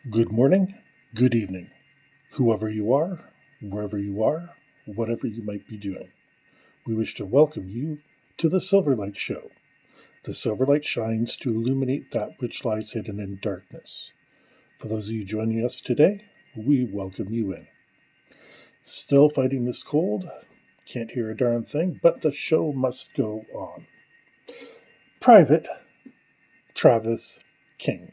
Good morning, good evening, whoever you are, wherever you are, whatever you might be doing. We wish to welcome you to the Silverlight Show. The Silverlight shines to illuminate that which lies hidden in darkness. For those of you joining us today, we welcome you in. Still fighting this cold, can't hear a darn thing, but the show must go on. Private Travis King.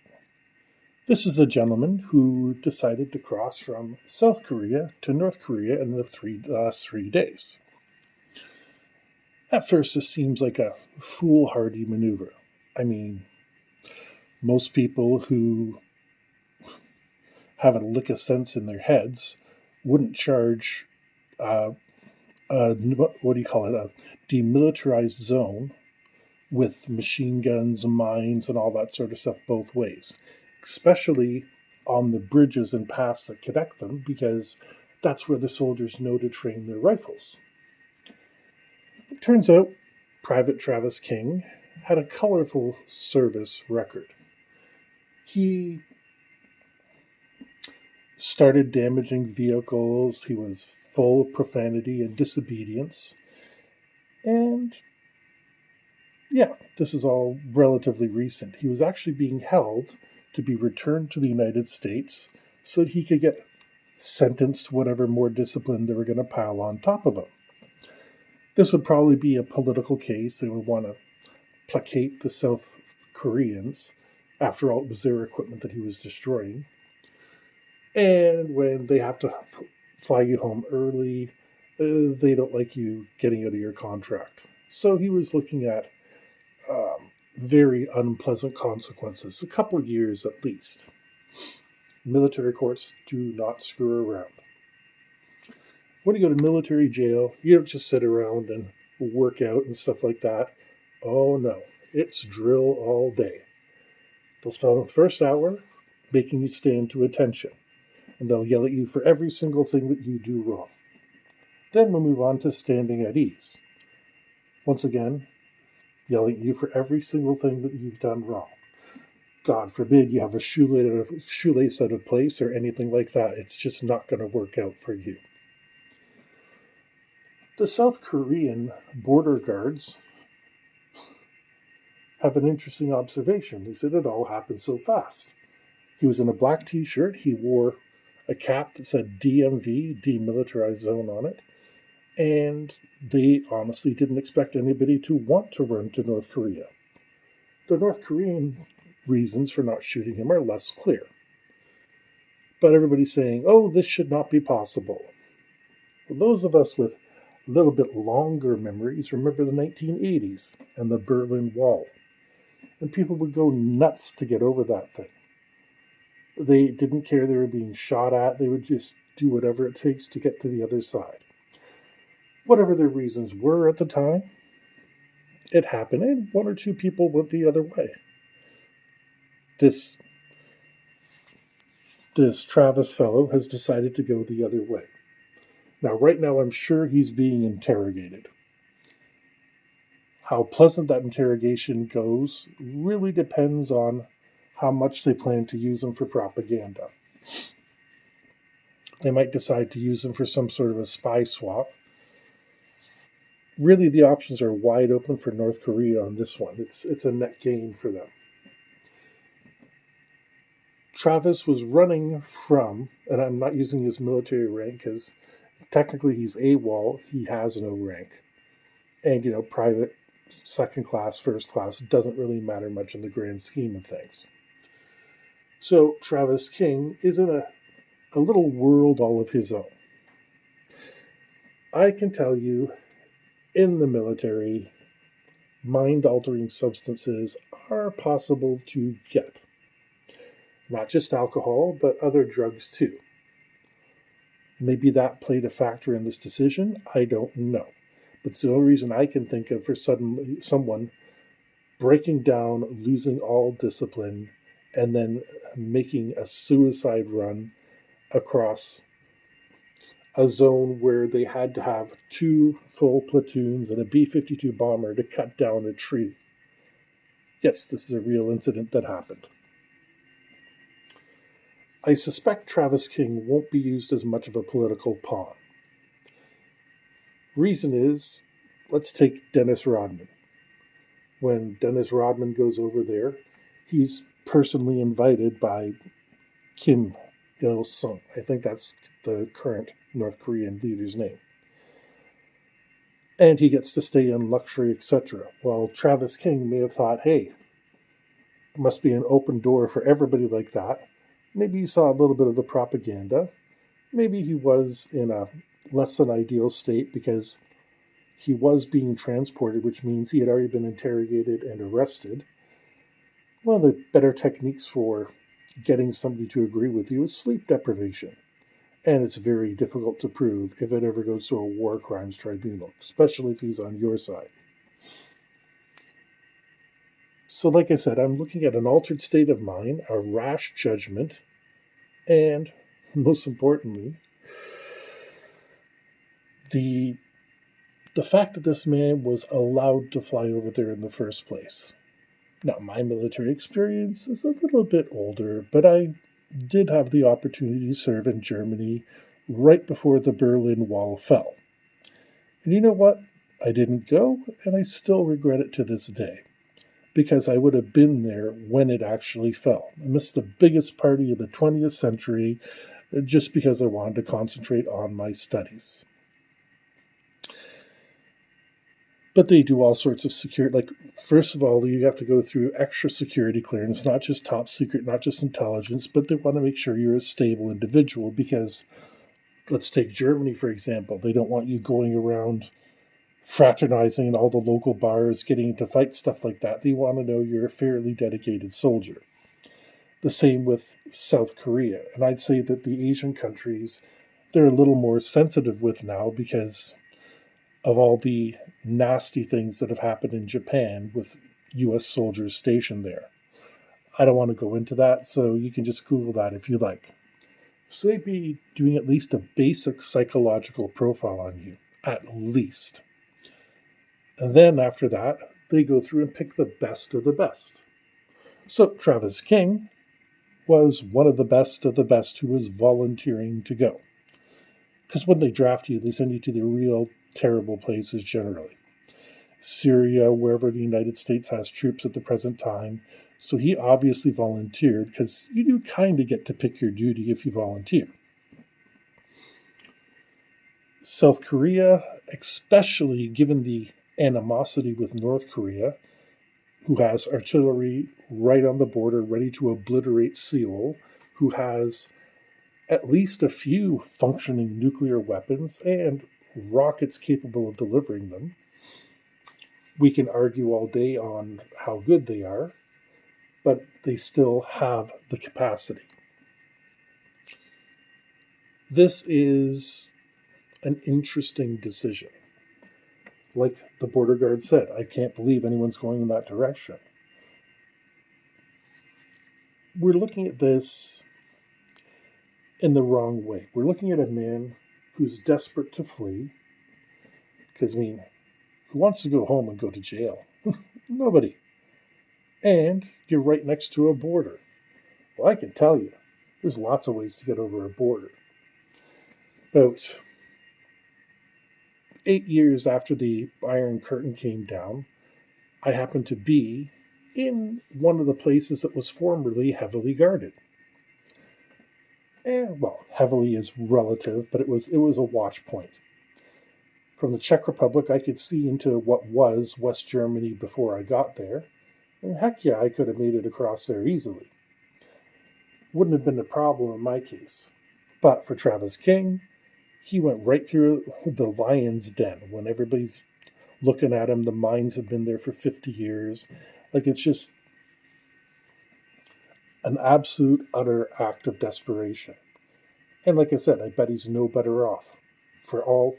This is a gentleman who decided to cross from South Korea to North Korea in the last 3 days. At first, this seems like a foolhardy maneuver. I mean, most people who have a lick of sense in their heads wouldn't charge what do you call it, a demilitarized zone with machine guns, mines, and all that sort of stuff both ways, especially on the bridges and paths that connect them, because that's where the soldiers know to train their rifles. It turns out Private Travis King had a colorful service record. He started damaging vehicles, he was full of profanity and disobedience, and yeah, this is all relatively recent. He was actually being held to be returned to the United States so that he could get sentenced to whatever more discipline they were going to pile on top of him. This would probably be a political case. They would want to placate the South Koreans. After all, it was their equipment that he was destroying. And when they have to fly you home early, they don't like you getting out of your contract. So he was looking at very unpleasant consequences, a couple of years at least. Military courts do not screw around. When you go to military jail, you don't just sit around and work out and stuff like that. Oh no, it's drill all day. They'll spend the first hour making you stand to attention, and they'll yell at you for every single thing that you do wrong. Then they'll move on to standing at ease. Once again, yelling at you for every single thing that you've done wrong. God forbid you have a shoelace out of place or anything like that. It's just not going to work out for you. The South Korean border guards have an interesting observation. They said it all happened so fast. He was in a black t-shirt. He wore a cap that said DMV, Demilitarized Zone, on it. And they honestly didn't expect anybody to want to run to North Korea. The North Korean reasons for not shooting him are less clear. But everybody's saying, oh, this should not be possible. For those of us with a little bit longer memories remember the 1980s and the Berlin Wall. And people would go nuts to get over that thing. They didn't care they were being shot at. They would just do whatever it takes to get to the other side. Whatever their reasons were at the time, it happened, and one or two people went the other way. This Travis fellow has decided to go the other way. Now, right now, I'm sure he's being interrogated. How pleasant that interrogation goes really depends on how much they plan to use him for propaganda. They might decide to use him for some sort of a spy swap. Really, the options are wide open for North Korea on this one. It's a net gain for them. Travis was running from, and I'm not using his military rank because technically he's AWOL, he has no rank. And, private, second class, first class doesn't really matter much in the grand scheme of things. So Travis King is in a little world all of his own. I can tell you, in the military, mind-altering substances are possible to get. Not just alcohol, but other drugs too. Maybe that played a factor in this decision. I don't know. But it's the only reason I can think of for suddenly someone breaking down, losing all discipline, and then making a suicide run across a zone where they had to have 2 full platoons and a B-52 bomber to cut down a tree. Yes, this is a real incident that happened. I suspect Travis King won't be used as much of a political pawn. Reason is, let's take Dennis Rodman. When Dennis Rodman goes over there, he's personally invited by Kim Il sung. I think that's the current North Korean leader's name. And he gets to stay in luxury, etc. While Travis King may have thought, hey, it must be an open door for everybody like that. Maybe he saw a little bit of the propaganda. Maybe he was in a less than ideal state because he was being transported, which means he had already been interrogated and arrested. One of the better techniques for getting somebody to agree with you is sleep deprivation. And it's very difficult to prove if it ever goes to a war crimes tribunal, especially if he's on your side. So, like I said, I'm looking at an altered state of mind, a rash judgment, and most importantly, the fact that this man was allowed to fly over there in the first place. Now, my military experience is a little bit older, but I did have the opportunity to serve in Germany right before the Berlin Wall fell. And you know what? I didn't go, and I still regret it to this day, because I would have been there when it actually fell. I missed the biggest party of the 20th century just because I wanted to concentrate on my studies. But they do all sorts of security. Like, first of all, you have to go through extra security clearance, not just top secret, not just intelligence, but they want to make sure you're a stable individual because, let's take Germany, for example. They don't want you going around fraternizing in all the local bars, getting into fights, stuff like that. They want to know you're a fairly dedicated soldier. The same with South Korea. And I'd say that the Asian countries, they're a little more sensitive with now because of all the nasty things that have happened in Japan with U.S. soldiers stationed there. I don't want to go into that, so you can just Google that if you like. So they'd be doing at least a basic psychological profile on you, at least. And then after that, they go through and pick the best of the best. So Travis King was one of the best who was volunteering to go. Because when they draft you, they send you to the real terrible places generally. Syria, wherever the United States has troops at the present time. So he obviously volunteered because you do kind of get to pick your duty if you volunteer. South Korea, especially given the animosity with North Korea, who has artillery right on the border ready to obliterate Seoul, who has at least a few functioning nuclear weapons and rockets capable of delivering them. We can argue all day on how good they are, but they still have the capacity. This is an interesting decision. Like the border guard said, I can't believe anyone's going in that direction. We're looking at this in the wrong way. We're looking at a man who's desperate to flee. Because, who wants to go home and go to jail? Nobody. And you're right next to a border. Well, I can tell you, there's lots of ways to get over a border. About 8 years after the Iron Curtain came down, I happened to be in one of the places that was formerly heavily guarded. And, well, heavily is relative, but it was a watch point. From the Czech Republic, I could see into what was West Germany before I got there. And heck yeah, I could have made it across there easily. Wouldn't have been a problem in my case. But for Travis King, he went right through the lion's den when everybody's looking at him. The mines have been there for 50 years. Like, it's just an absolute, utter act of desperation. And like I said, I bet he's no better off. For all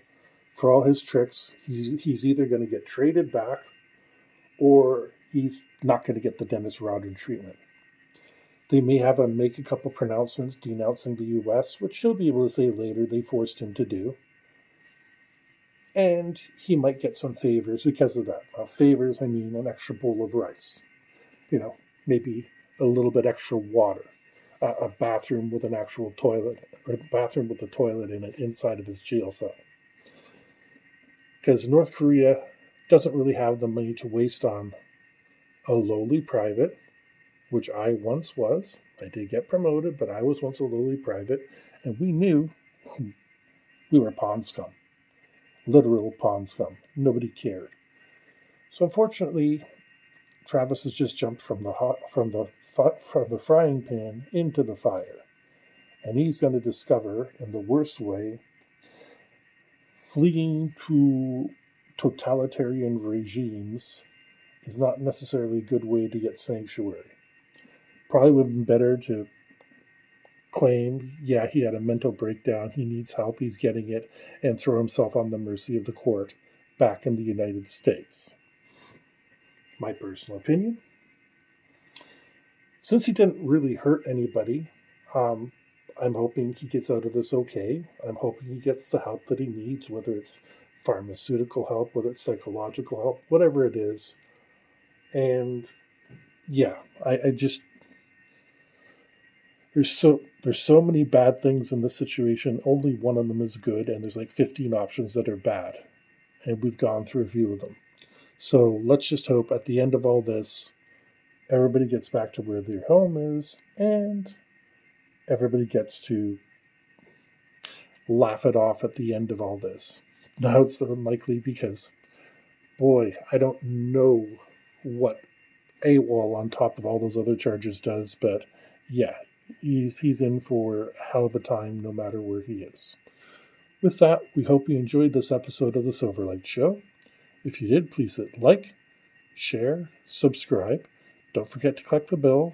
his tricks, he's either going to get traded back or he's not going to get the Dennis Rodman treatment. They may have him make a couple pronouncements denouncing the U.S., which he'll be able to say later they forced him to do. And he might get some favors because of that. Now, favors, I mean an extra bowl of rice. Maybe a little bit extra water. a bathroom with an actual toilet, or a bathroom with a toilet in it inside of his jail cell. Because North Korea doesn't really have the money to waste on a lowly private, which I once was. I did get promoted, but I was once a lowly private, and we knew we were pond scum, literal pond scum. Nobody cared. So unfortunately, Travis has just jumped from the frying pan into the fire, and he's going to discover, in the worst way, fleeing to totalitarian regimes is not necessarily a good way to get sanctuary. Probably would have been better to claim, yeah, he had a mental breakdown, he needs help, he's getting it, and throw himself on the mercy of the court back in the United States. My personal opinion. Since he didn't really hurt anybody, I'm hoping he gets out of this okay. I'm hoping he gets the help that he needs, whether it's pharmaceutical help, whether it's psychological help, whatever it is. And yeah, I just there's so many bad things in this situation. Only one of them is good, and there's like 15 options that are bad, and we've gone through a few of them. So let's just hope at the end of all this, everybody gets back to where their home is, and everybody gets to laugh it off at the end of all this. Now it's unlikely because, boy, I don't know what AWOL on top of all those other charges does, but yeah, he's in for a hell of a time no matter where he is. With that, we hope you enjoyed this episode of the Silverlight Show. If you did, please hit like, share, subscribe. Don't forget to click the bell.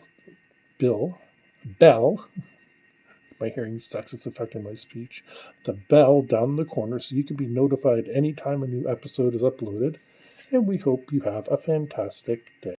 My hearing sucks, it's affecting my speech. The bell down in the corner so you can be notified anytime a new episode is uploaded. And we hope you have a fantastic day.